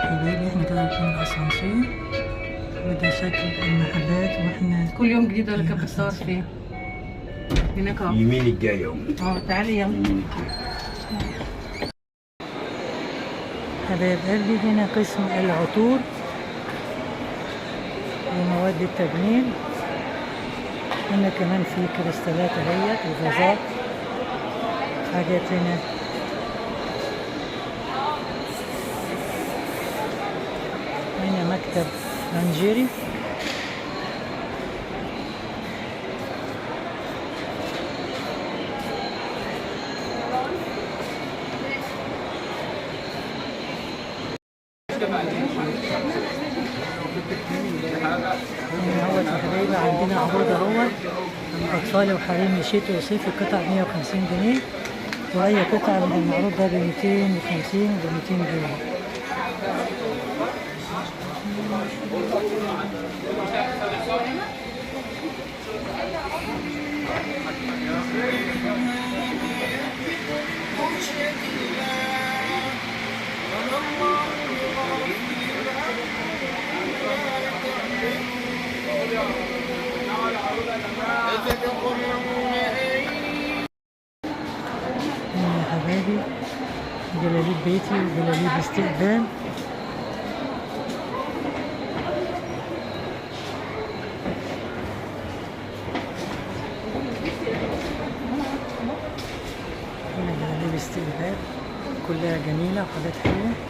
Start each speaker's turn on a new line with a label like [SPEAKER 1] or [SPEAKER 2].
[SPEAKER 1] حبايبي احنا كده رايحين الاسانسير، وده شكل المحلات واحنا
[SPEAKER 2] كل يوم جديد ولا كانت بتصور فيه؟ هناك اهو.
[SPEAKER 3] يمين الجاي اهو.
[SPEAKER 2] تعالي يلا.
[SPEAKER 3] يمين الجاي.
[SPEAKER 1] حبايب قلبي هنا قسم العطور ومواد التجميل. هنا كمان في كريستالات اهيت وفازات، حاجات هنا. هنا مكتب انجيري. هنا اهوت يا حبايبي عندنا عروض اهوت اطفال وحريمي شتوي وصيفي، قطع 150 جنيه، واي قطعه من المعروض ده ب 250 و 200 جنيه. هنا يا حبايبي جلاليب بيتي وجلاليب استقبال. هنا جلاليب استقبال كلها جميلة وحاجات حلوة.